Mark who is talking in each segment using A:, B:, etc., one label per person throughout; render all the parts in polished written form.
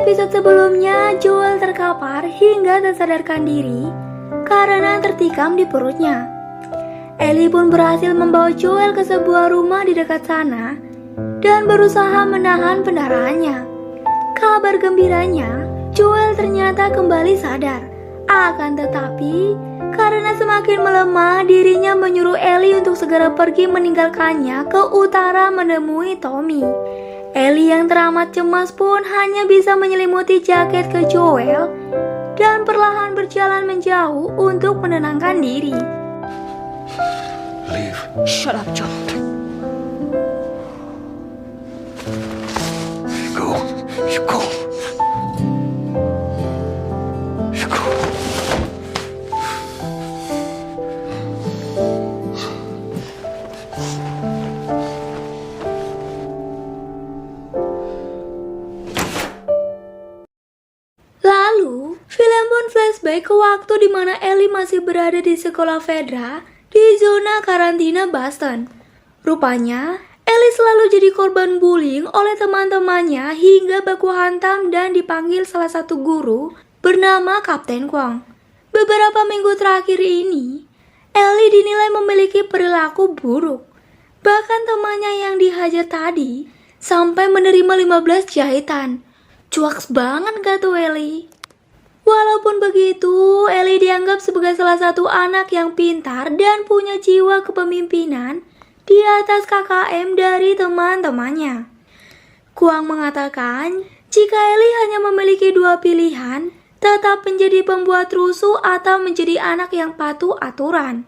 A: episode sebelumnya, Joel terkapar hingga tak sadarkan diri karena tertikam di perutnya. Ellie pun berhasil membawa Joel ke sebuah rumah di dekat sana dan berusaha menahan pendarahannya. Kabar gembiranya, Joel ternyata kembali sadar. Akan tetapi, karena semakin melemah, dirinya menyuruh Ellie untuk segera pergi meninggalkannya ke utara menemui Tommy. Ellie yang teramat cemas pun hanya bisa menyelimuti jaket ke Joel dan perlahan berjalan menjauh untuk menenangkan diri.
B: Leave.
C: Shut up, Joel.
B: Go. You go. You go.
A: Lalu, film pun flashback ke waktu di mana Ellie masih berada di sekolah Fedra di zona karantina Boston. Rupanya, Ellie selalu jadi korban bullying oleh teman-temannya hingga baku hantam dan dipanggil salah satu guru bernama Kapten Kwong. Beberapa minggu terakhir ini, Ellie dinilai memiliki perilaku buruk. Bahkan temannya yang dihajar tadi sampai menerima 15 jahitan. Cuaks banget gak tuh Ellie? Walaupun begitu, Ellie dianggap sebagai salah satu anak yang pintar dan punya jiwa kepemimpinan di atas KKM dari teman-temannya. Kwong mengatakan, jika Ellie hanya memiliki dua pilihan, tetap menjadi pembuat rusuh atau menjadi anak yang patuh aturan.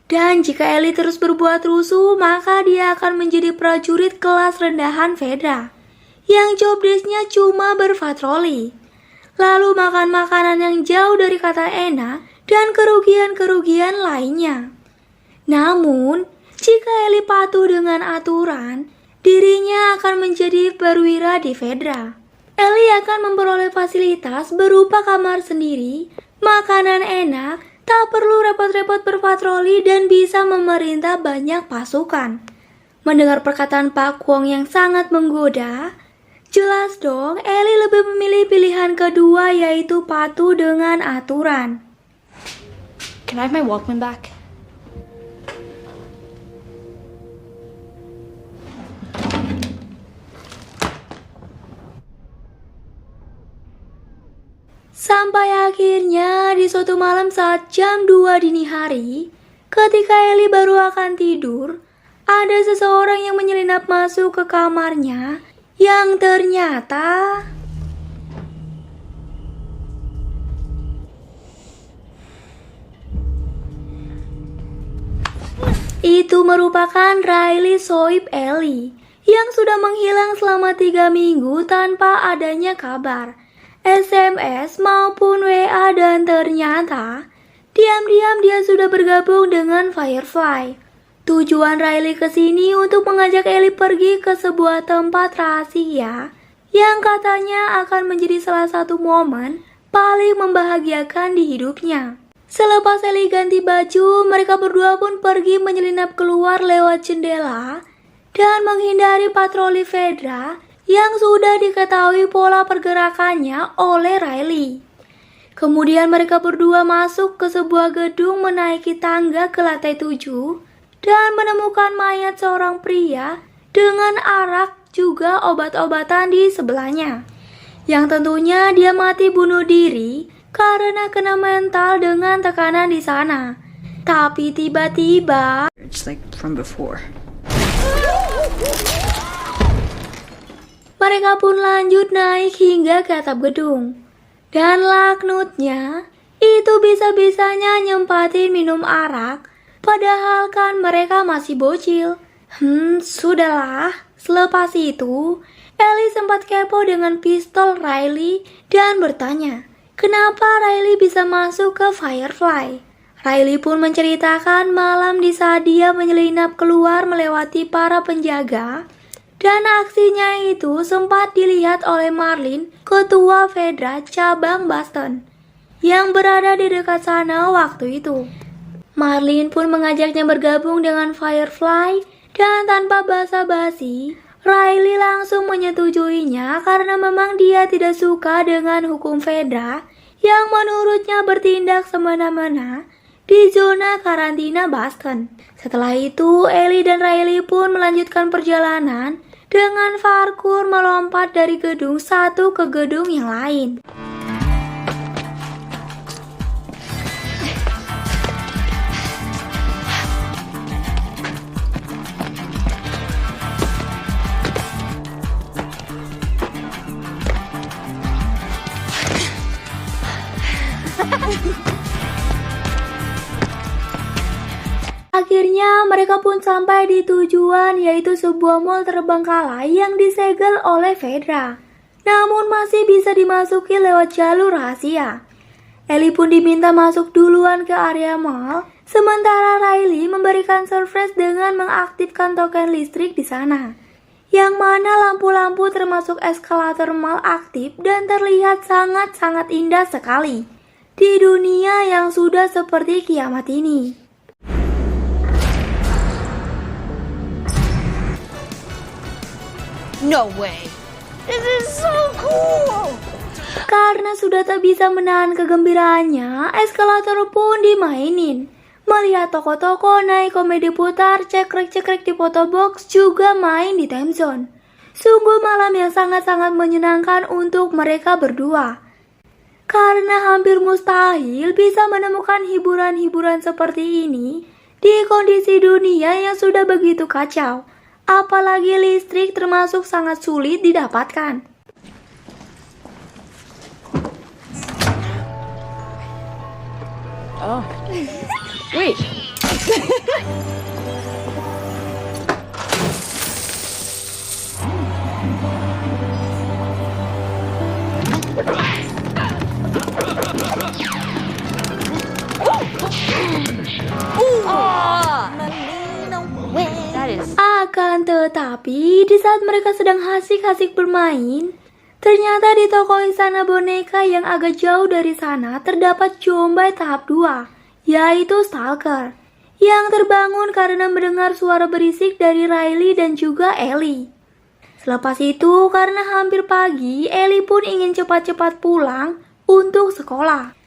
A: Dan jika Ellie terus berbuat rusuh, maka dia akan menjadi prajurit kelas rendahan Fedra yang job desk-nya cuma berpatroli, lalu makan makanan yang jauh dari kata enak dan kerugian-kerugian lainnya. Namun, jika Ellie patuh dengan aturan, dirinya akan menjadi perwira di Fedra. Ellie akan memperoleh fasilitas berupa kamar sendiri, makanan enak, tak perlu repot-repot berpatroli dan bisa memerintah banyak pasukan. Mendengar perkataan Pak Kwong yang sangat menggoda, jelas dong, Ellie lebih memilih pilihan kedua yaitu patuh dengan aturan.
C: Can I have my Walkman back?
A: Sampai akhirnya di suatu malam saat jam 2 dini hari, ketika Ellie baru akan tidur, ada seseorang yang menyelinap masuk ke kamarnya yang ternyata itu merupakan Riley Soib Ellie yang sudah menghilang selama 3 minggu tanpa adanya kabar, SMS maupun WA, dan ternyata diam-diam dia sudah bergabung dengan Firefly. Tujuan Riley kesini untuk mengajak Ellie pergi ke sebuah tempat rahasia yang katanya akan menjadi salah satu momen paling membahagiakan di hidupnya. Selepas Ellie ganti baju, mereka berdua pun pergi menyelinap keluar lewat jendela dan menghindari patroli Fedra yang sudah diketahui pola pergerakannya oleh Riley. Kemudian mereka berdua masuk ke sebuah gedung, menaiki tangga ke lantai 7 dan menemukan mayat seorang pria dengan arak juga obat-obatan di sebelahnya. Yang tentunya dia mati bunuh diri karena kena mental dengan tekanan di sana. Tapi tiba-tiba
C: It's like from before.
A: mereka pun lanjut naik hingga ke atap gedung. Dan laknutnya, itu bisa-bisanya nyempatin minum arak, padahal kan mereka masih bocil. Sudahlah. Selepas itu, Ellie sempat kepo dengan pistol Riley dan bertanya, kenapa Riley bisa masuk ke Firefly. Riley pun menceritakan malam di saat dia menyelinap keluar melewati para penjaga, dan aksinya itu sempat dilihat oleh Marlin, ketua Fedra cabang Boston, yang berada di dekat sana waktu itu. Marlin pun mengajaknya bergabung dengan Firefly, dan tanpa basa-basi, Riley langsung menyetujuinya karena memang dia tidak suka dengan hukum Fedra yang menurutnya bertindak semena-mena di zona karantina Boston. Setelah itu, Ellie dan Riley pun melanjutkan perjalanan dengan parkur melompat dari gedung satu ke gedung yang lain. Akhirnya mereka pun sampai di tujuan, yaitu sebuah mall terbengkalai yang disegel oleh Fedra. Namun masih bisa dimasuki lewat jalur rahasia. Ellie pun diminta masuk duluan ke area mall, sementara Riley memberikan surprise dengan mengaktifkan token listrik di sana. Yang mana lampu-lampu termasuk eskalator mall aktif dan terlihat sangat-sangat indah sekali di dunia yang sudah seperti kiamat ini.
D: No way. This is so cool.
A: Karena sudah tak bisa menahan kegembiraannya, eskalator pun dimainin. Melihat toko-toko naik komedi putar, cekrek-cekrek di fotobox juga main di time zone. Sungguh malam yang sangat-sangat menyenangkan untuk mereka berdua. Karena hampir mustahil bisa menemukan hiburan-hiburan seperti ini di kondisi dunia yang sudah begitu kacau. Apalagi listrik termasuk sangat sulit didapatkan.
D: Oh. Wait. That is
A: Akan tetapi, di saat mereka sedang asik-asik bermain, ternyata di toko istana boneka yang agak jauh dari sana terdapat Jombay tahap 2, yaitu Stalker, yang terbangun karena mendengar suara berisik dari Riley dan juga Ellie. Selepas itu, karena hampir pagi, Ellie pun ingin cepat-cepat pulang untuk sekolah.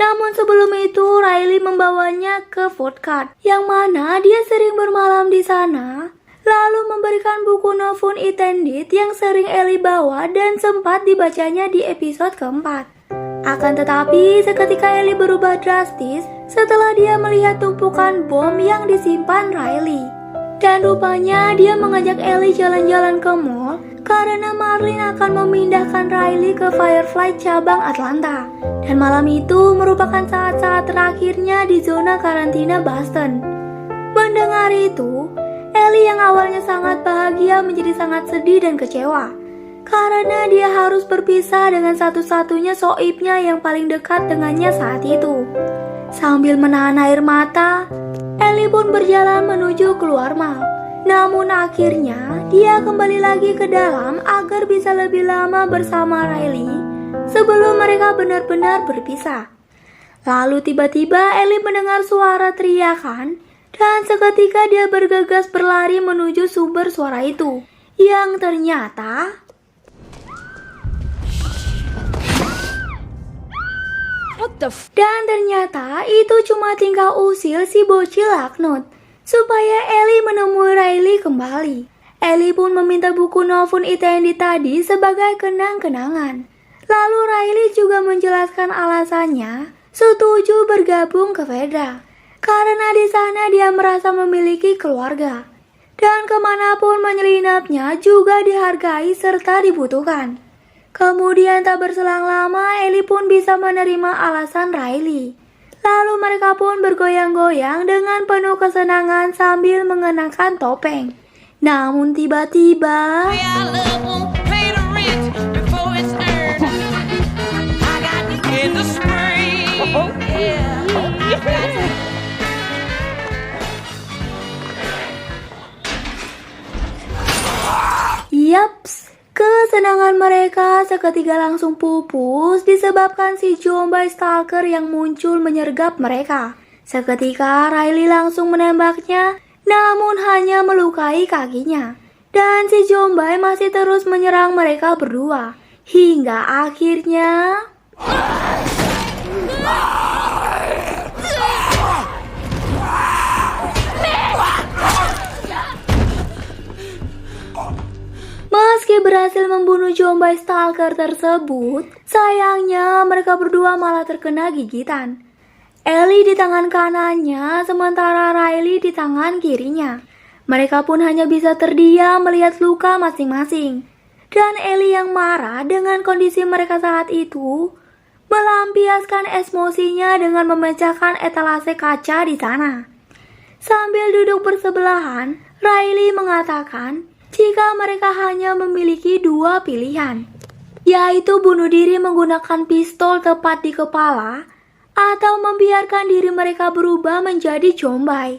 A: Namun sebelum itu, Riley membawanya ke food cart, yang mana dia sering bermalam di sana, lalu memberikan buku Novun Intended yang sering Ellie bawa dan sempat dibacanya di episode keempat. Akan tetapi, seketika Ellie berubah drastis setelah dia melihat tumpukan bom yang disimpan Riley. Dan rupanya dia mengajak Ellie jalan-jalan ke mall karena Marlin akan memindahkan Riley ke Firefly cabang Atlanta. Dan malam itu merupakan saat-saat terakhirnya di zona karantina Boston. Mendengar itu, Ellie yang awalnya sangat bahagia menjadi sangat sedih dan kecewa. Karena dia harus berpisah dengan satu-satunya soibnya yang paling dekat dengannya saat itu. Sambil menahan air mata, Ellie pun berjalan menuju keluar mall. Namun akhirnya, dia kembali lagi ke dalam agar bisa lebih lama bersama Riley sebelum mereka benar-benar berpisah. Lalu tiba-tiba Ellie mendengar suara teriakan dan seketika dia bergegas berlari menuju sumber suara itu. Yang ternyata Dan ternyata itu cuma tingkah usil si bocil Laknut supaya Ellie menemui Riley kembali. Ellie pun meminta buku Novun Intended tadi sebagai kenang-kenangan. Lalu Riley juga menjelaskan alasannya setuju bergabung ke Fedra karena di sana dia merasa memiliki keluarga dan kemanapun menyelinapnya juga dihargai serta dibutuhkan. Kemudian tak berselang lama, Ellie pun bisa menerima alasan Riley. Lalu mereka pun bergoyang-goyang dengan penuh kesenangan sambil mengenakan topeng. Namun tiba-tiba Yaps, kesenangan mereka seketika langsung pupus disebabkan si Jombay Stalker yang muncul menyergap mereka. Seketika Riley langsung menembaknya, namun hanya melukai kakinya. Dan si Jombay masih terus menyerang mereka berdua. Hingga akhirnya... Meski berhasil membunuh Jombay stalker tersebut, sayangnya mereka berdua malah terkena gigitan. Ellie di tangan kanannya, sementara Riley di tangan kirinya. Mereka pun hanya bisa terdiam melihat luka masing-masing. Dan Ellie yang marah dengan kondisi mereka saat itu, melampiaskan emosinya dengan memecahkan etalase kaca di sana. Sambil duduk bersebelahan, Riley mengatakan jika mereka hanya memiliki dua pilihan, yaitu bunuh diri menggunakan pistol tepat di kepala, atau membiarkan diri mereka berubah menjadi Jombay.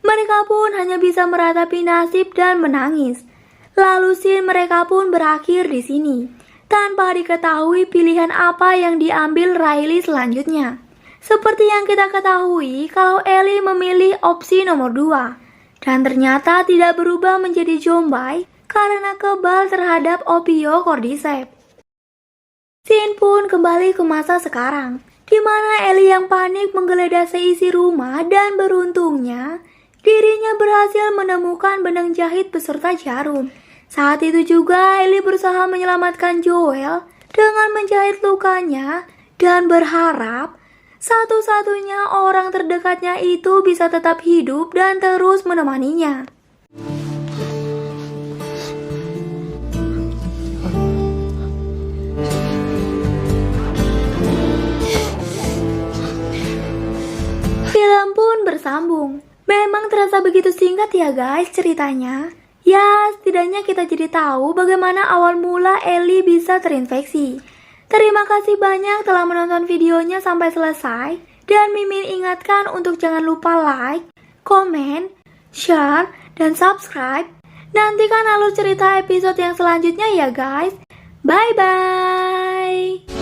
A: Mereka pun hanya bisa meratapi nasib dan menangis. Lalu scene mereka pun berakhir di sini, tanpa diketahui pilihan apa yang diambil Riley selanjutnya. Seperti yang kita ketahui kalau Ellie memilih opsi nomor 2, dan ternyata tidak berubah menjadi Jombay karena kebal terhadap opiocordyceps. Scene pun kembali ke masa sekarang, di mana Ellie yang panik menggeledah seisi rumah dan beruntungnya dirinya berhasil menemukan benang jahit beserta jarum. Saat itu juga Ellie berusaha menyelamatkan Joel dengan menjahit lukanya dan berharap satu-satunya orang terdekatnya itu bisa tetap hidup dan terus menemaninya. Film pun bersambung. Memang terasa begitu singkat ya guys ceritanya. Ya, setidaknya kita jadi tahu bagaimana awal mula Ellie bisa terinfeksi. Terima kasih banyak telah menonton videonya sampai selesai. Dan Mimin ingatkan untuk jangan lupa like, komen, share, dan subscribe. Nantikan alur cerita episode yang selanjutnya ya guys. Bye-bye.